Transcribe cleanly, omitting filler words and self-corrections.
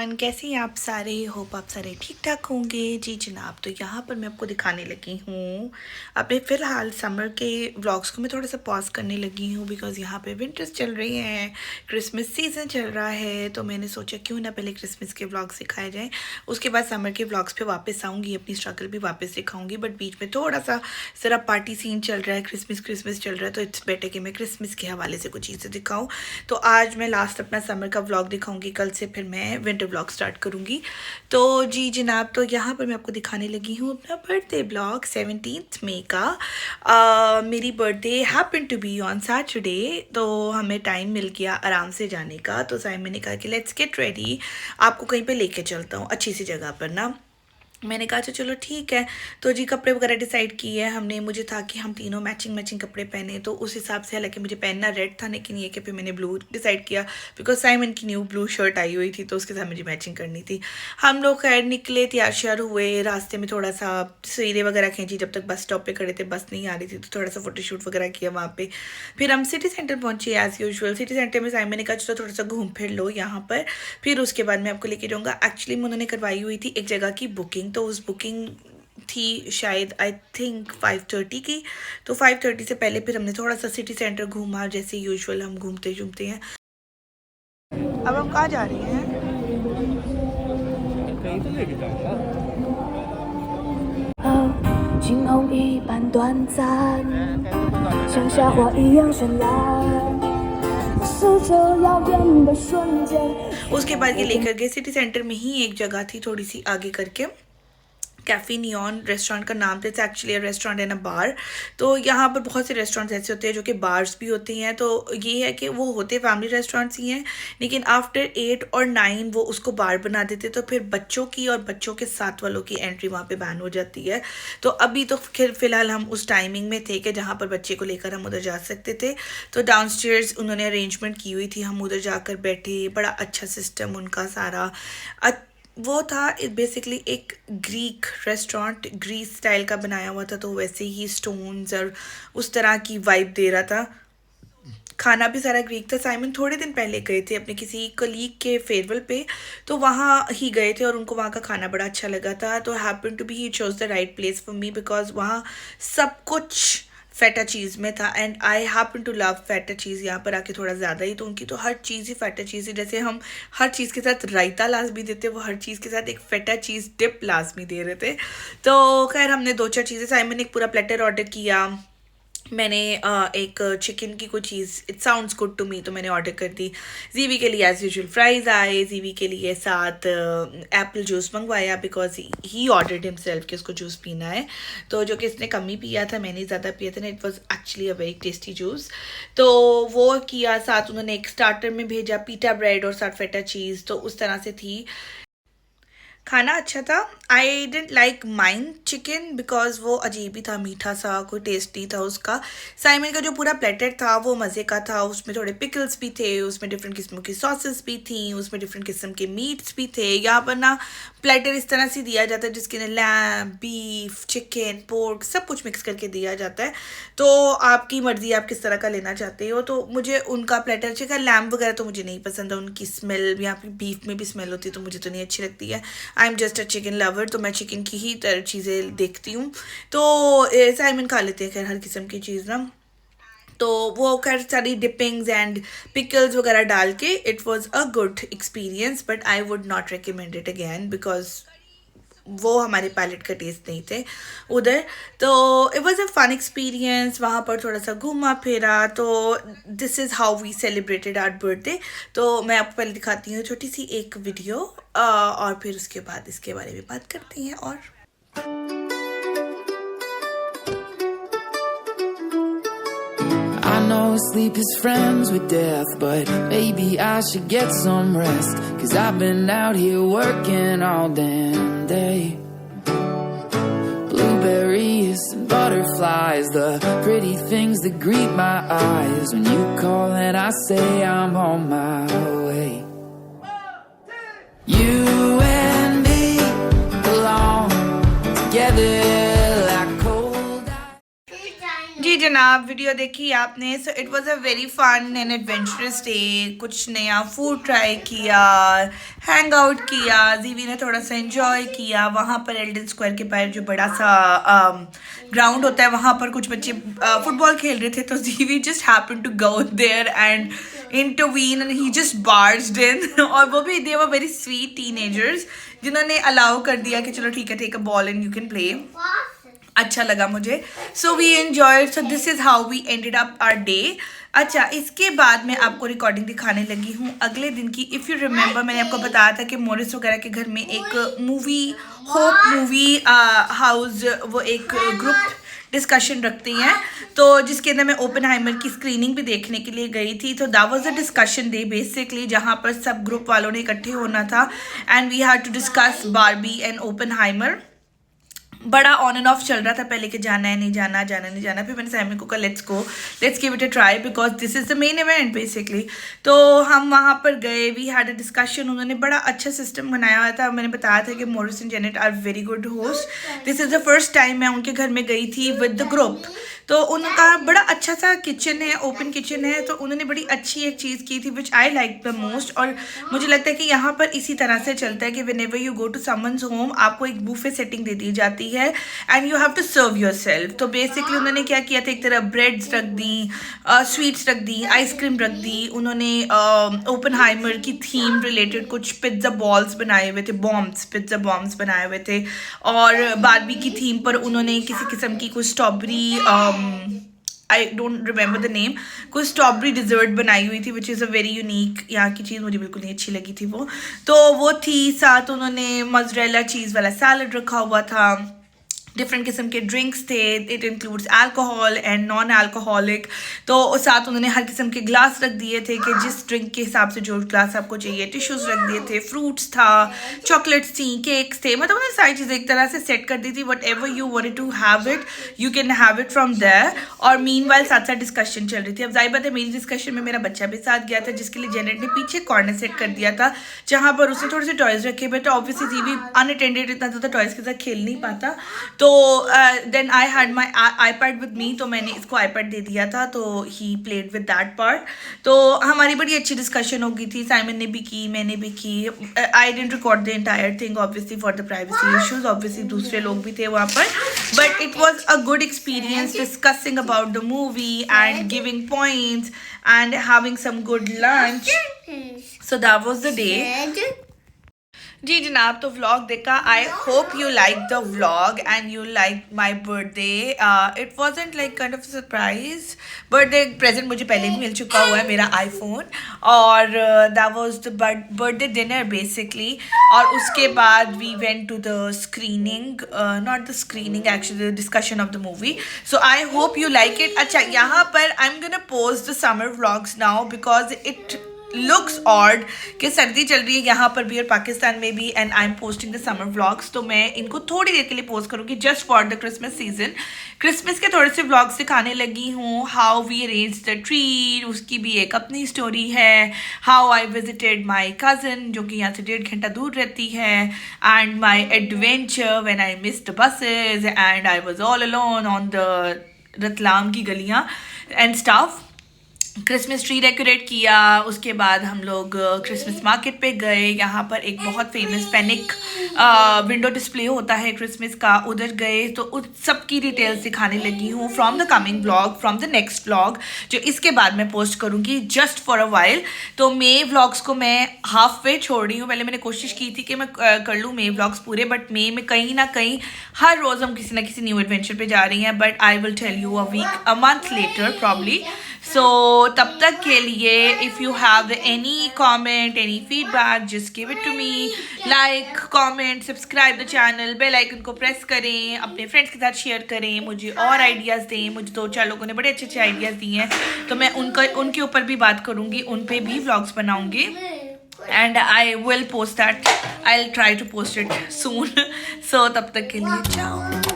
Everyone, कैसे हैं आप सारे। होप आप सारे ठीक ठाक होंगे। जी जनाब, तो यहाँ पर मैं आपको दिखाने लगी हूँ अपने फ़िलहाल समर के व्लॉग्स को मैं थोड़ा सा पॉज करने लगी हूँ बिकॉज़ यहाँ पे विंटर्स चल रही हैं, क्रिसमस सीज़न चल रहा है। तो मैंने सोचा क्यों ना पहले क्रिसमस के व्लॉग्स दिखाए जाएँ, उसके बाद समर के व्लॉग्स पे वापस आऊँगी, अपनी स्ट्रगल भी वापस दिखाऊँगी। बट बीच में थोड़ा सा ज़रा पार्टी सीन चल रहा है, क्रिसमस चल रहा है, तो इट्स बेटर कि मैं क्रिसमस के हवाले से कुछ चीज़ें दिखाऊँ। तो आज मैं लास्ट अपना समर का व्लॉग दिखाऊंगी, कल से फिर मैं विंटर व्लॉग स्टार्ट करूंगी। तो जी जनाब, तो यहाँ पर मैं आपको दिखाने लगी हूँ अपना बर्थडे व्लॉग 17 मई का। मेरी birthday happen to be on Saturday, तो हमें टाइम मिल गया आराम से जाने का। तो साइमन ने कहा कि लेट्स गेट रेडी, आपको कहीं पे लेके चलता हूँ अच्छी सी जगह पर ना। मैंने कहा अच्छा चलो ठीक है। तो जी कपड़े वगैरह डिसाइड किए हैं हमने। मुझे था कि हम तीनों मैचिंग कपड़े पहने, तो उस हिसाब से, हालांकि मुझे पहनना रेड था लेकिन ये कि फिर मैंने ब्लू डिसाइड किया बिकॉज साइमन की न्यू ब्लू शर्ट आई हुई थी, तो उसके साथ मुझे मैचिंग करनी थी। हम लोग खैर निकले, तैयार श्यार हुए, रास्ते में थोड़ा सा तस्वीरें वगैरह खींची, जब तक बस स्टॉप पर खड़े थे बस नहीं आ रही थी, तो थोड़ा सा फोटोशूट वगैरह किया वहाँ पे। फिर हम सिटी सेंटर पहुँचे एज़ यूजुअल। सिटी सेंटर में साइमन ने कहा चलो थोड़ा सा घूम फिर लो यहाँ पर, फिर उसके बाद मैं आपको लेके जाऊँगा। एक्चुअली मैं उन्होंने करवाई हुई थी एक जगह की बुकिंग, तो उस बुकिंग थी शायद आई थिंक 5:30 की। तो 5:30 से पहले फिर हमने थोड़ा सा सिटी सेंटर घूमा, जैसे यूजुअल हम घूमते हैं। अब हम कहाँ जा रहे हैं? कहीं तो लेके जाऊंगा। 晴空一般短暂，像夏花一样绚烂。是这遥远的瞬间。 उसके बाद ये लेकर गए सिटी सेंटर में ही एक जगह थी थोड़ी सी आगे करके, कैफ़े नियॉन रेस्टोरेंट का नाम था। It's actually restaurant and a bar. तो यहाँ पर बहुत से रेस्टोरेंट्स ऐसे होते हैं जो कि बार्स भी होती हैं। तो ये है कि वो होते फैमिली रेस्टोरेंट्स ही हैं, लेकिन आफ्टर 8 और 9 वो उसको बार बना देते, तो फिर बच्चों की और बच्चों के साथ वालों की एंट्री वहाँ पे बैन हो जाती है। तो अभी तो फिर फ़िलहाल हम उस टाइमिंग में थे कि जहाँ पर बच्चे को लेकर हम उधर जा सकते थे। तो डाउनस्टेयर्स उन्होंने अरेंजमेंट की हुई थी, हम उधर जाकर बैठे। बड़ा अच्छा सिस्टम उनका सारा वो था। बेसिकली एक ग्रीक रेस्टोरेंट, ग्रीस स्टाइल का बनाया हुआ था, तो वैसे ही स्टोन्स और उस तरह की वाइब दे रहा था। खाना भी सारा ग्रीक था। साइमन थोड़े दिन पहले गए थे अपने किसी कलीग के फेयरवेल पे, तो वहाँ ही गए थे और उनको वहाँ का खाना बड़ा अच्छा लगा था। तो happen to be he chose the right place for me because वहाँ सब कुछ फेटा चीज़ में था and I happen to love feta cheese. यहाँ पर आके थोड़ा ज़्यादा ही, तो उनकी तो हर चीज़ ही फेटा चीज़ है। जैसे हम हर चीज़ के साथ रायता लाजमी देते, वो हर चीज़ के साथ एक फेटा चीज़ डिप लाजमी दे रहे थे। तो खैर हमने 2-4 चीज़ें, साइमन ने एक पूरा प्लेटर ऑर्डर किया, मैंने एक चिकन की कोई चीज़, it sounds good to me, तो मैंने ऑर्डर कर दी। जीवी के लिए एज़ यूजुअल फ्राइज़ आए, जीवी के लिए साथ एप्पल जूस मंगवाया बिकॉज ही ऑर्डर्ड हिमसेल्फ कि उसको जूस पीना है, तो जो कि इसने कम ही पिया था, मैंने ज़्यादा पिया था ना। It was actually a very tasty juice, तो वो किया। साथ उन्होंने एक स्टार्टर में भेजा पीटा ब्रेड और साथ फेटा चीज़, तो उस तरह से थी। खाना अच्छा था। I didn't like mine chicken because वो अजीब ही था, मीठा सा, कोई टेस्ट नहीं था उसका। साइमन का जो पूरा प्लेटर था वो मज़े का था, उसमें थोड़े पिकल्स भी थे, उसमें डिफरेंट किस्मों की सॉसेस भी थी, उसमें डिफरेंट किस्म के मीट्स भी थे। यहाँ पर ना प्लेटर इस तरह से दिया जाता है जिसके अंदर लैम, बीफ, चिकन, पोर्क सब कुछ मिक्स करके दिया जाता है। तो आपकी मर्ज़ी आप किस तरह का लेना चाहते हो। तो मुझे उनका प्लेटर चिकन, लैम वगैरह तो मुझे नहीं पसंद है, उनकी स्मेल, यहाँ पे बीफ में भी स्मेल होती है तो मुझे तो नहीं अच्छी लगती है। I am just a chicken lover, तो मैं चिकन की ही तरह चीज़ें देखती हूँ। तो साइमन खा लेते हैं खैर हर किस्म की चीज़ ना। तो वो खैर सारी डिपिंग्स एंड पिकल्स वगैरह डाल के it was a good experience, but I would not recommend it again because वो हमारे पैलेट का टेस्ट नहीं थे उधर। तो it was a fun experience, वहाँ पर थोड़ा सा घूमा फिरा। तो this is how we celebrated our birthday. तो मैं आपको पहले दिखाती हूँ छोटी सी एक वीडियो और फिर उसके बाद इसके बारे में बात करते हैं। और I know sleep is friends with death, but maybe I should get some rest, 'cause I've been out here working all damn day. Blueberries and butterflies, the pretty things that greet my eyes when you call and I say I'm on my way. You and me belong together like cold. जी जनाब, video देखी आपने. So it was a very fun and adventurous day. कुछ नया food try किया, hang out किया, जीवी ने थोड़ा सा एंजॉय किया. वहाँ पर एल्डन स्क्वायर के पास जो बड़ा सा ग्राउंड होता है, वहाँ पर कुछ बच्चे फुटबॉल खेल रहे थे. तो Jeevi just happened to go there and intervene and he just barged in. और वो भी they were very sweet teenagers जिन्होंने अलाउ कर दिया कि चलो ठीक है, take a ball and you can play. अच्छा लगा मुझे. So we enjoyed. So this is how we ended up our day. अच्छा, इसके बाद मैं आपको रिकॉर्डिंग दिखाने लगी हूँ अगले दिन की. इफ़ यू रिमेंबर, मैंने आपको बताया था कि मोरिस वगैरह के घर में एक मूवी, होप मूवी हाउस, वो एक ग्रुप डिस्कशन रखती हैं. तो जिसके अंदर मैं ओपेनहाइमर की स्क्रीनिंग भी देखने के लिए गई थी. तो that was a discussion day basically, जहाँ पर सब ग्रुप वालों ने इकट्ठे होना था and we had to discuss Barbie and Oppenheimer. बड़ा ऑन एंड ऑफ चल रहा था पहले कि जाना है नहीं जाना, जाना नहीं जाना. फिर मैंने साइमन को कहा let's give it a try because this is the main event basically. तो हम वहाँ पर गए, वी हैड अ डिस्कशन. उन्होंने बड़ा अच्छा सिस्टम बनाया हुआ था. मैंने बताया था कि Morris and Janet are very good host. This is the first time मैं उनके घर में गई थी विद द ग्रुप. तो उनका बड़ा अच्छा सा किचन है, ओपन किचन है. तो उन्होंने बड़ी अच्छी एक चीज़ की थी विच आई लाइक द मोस्ट. और मुझे लगता है कि यहाँ पर इसी तरह से चलता है कि whenever you go to someone's home, आपको एक बूफे सेटिंग दे दी जाती है and you have to serve yourself. तो बेसिकली उन्होंने क्या किया था, एक तरह ब्रेड्स रख दी, स्वीट्स रख दी, आइसक्रीम रख दी. उन्होंने ओपेनहाइमर की थीम रिलेटेड कुछ पिज्ज़ा बॉल्स बनाए हुए थे, पिज्ज़ा बॉम्ब्स बनाए हुए थे. और बारबी की थीम पर उन्होंने किसी किस्म की कुछ strawberry, I don't remember the name, कुछ स्ट्रॉबेरी डिज़र्ट बनाई हुई थी which is a very unique यहाँ की चीज़. मुझे बिल्कुल नहीं अच्छी लगी थी वो. तो वो थी. साथ उन्होंने मोज़रेला चीज़ वाला सैलड रखा हुआ था. डिफरेंट किस्म के ड्रिंक्स थे. It includes alcohol and non alcoholic. तो साथ उन्होंने हर किस्म के ग्लास रख दिए थे कि जिस ड्रिंक के हिसाब से जो ग्लास आपको चाहिए. टिश्यूज़ रख दिए थे, फ्रूट्स था, चॉकलेट्स थी, केक्स थे. मतलब उन्होंने सारी चीज़ें एक तरह से सेट कर दी थी. Whatever you wanted to have it, you can have it from there. और मीनवाइल साथ साथ डिस्कशन चल रही थी. अब जाहिर बात है मेरी डिस्कशन में मेरा बच्चा भी साथ गया था, जिसके लिए जेनेट ने पीछे कॉर्नर सेट कर दिया था जहाँ पर उसने थोड़े से टॉयज़ रखे हुए थे. ऑब्वियसली जीवी अनअटेंडेड इतना ज़्यादा टॉयज़ के साथ खेल नहीं पाता. तो then I had my iPad with me. तो मैंने इसको आईपैड दे दिया था, तो he played with that part. तो हमारी बड़ी अच्छी डिस्कशन हो गई थी. साइमन ने भी की, मैंने भी की. I didn't record the entire thing obviously for the privacy issues. Obviously दूसरे लोग भी थे वहाँ पर, but it was a good experience discussing about the movie and giving points and having some good lunch. So that was the day. जी जनाब, तो vlog देखा. I hope you like the vlog and you like my birthday. It wasn't like kind of surprise. Birthday present मुझे पहले भी मिल चुका हुआ है, मेरा आईफोन. और that was the birthday dinner basically. और उसके बाद we went to the screening, not the screening actually, the discussion of the movie. So I hope you like it. अच्छा, यहाँ पर I am gonna post the summer vlogs now because it looks odd कि सर्दी चल रही है यहाँ पर भी और पाकिस्तान में भी, and I am posting the summer vlogs. तो मैं इनको थोड़ी देर के लिए पोस्ट करूँगी just for the Christmas season. Christmas के थोड़े से व्लॉग्स दिखाने लगी हूँ. How we arrange the tree, उसकी भी एक अपनी स्टोरी है. How I visited my cousin जो कि यहाँ से 1.5 घंटा दूर रहती है. And my adventure when I missed buses and I was all alone on the Ratlam की गलियाँ and staff. Christmas tree decorate किया. उसके बाद हम लोग क्रिसमस मार्केट पे गए. यहाँ पर एक बहुत फेमस पैनिक विंडो डिस्प्ले होता है क्रिसमस का, उधर गए. तो उस सब की डिटेल्स दिखाने लगी हूँ from the coming vlog, from the next vlog जो इसके बाद मैं पोस्ट करूँगी जस्ट फॉर अ वाइल. तो मे व्लॉग्स को मैं हाफ वे छोड़ रही हूँ. पहले मैंने कोशिश की थी कि मैं कर लूँ मे व्लॉग्स पूरे, बट मे में कहीं ना कहीं हर रोज़ हम किसी ना किसी न्यू एडवेंचर पे जा रही हैं. But I will tell you a month later probably. So तब तक के लिए if you have any comment, any feedback, just give it to me. Like, comment, subscribe the channel, bell icon को press करें, अपने फ्रेंड्स के साथ share करें, मुझे और आइडियाज़ दें. मुझे 2-4 लोगों ने बड़े अच्छे अच्छे आइडियाज़ दिए हैं, तो मैं उनके ऊपर भी बात करूँगी, उन पर भी व्लॉग्स बनाऊँगी. And I will post that. I will try to post it soon. So तब तक के लिए जाओ.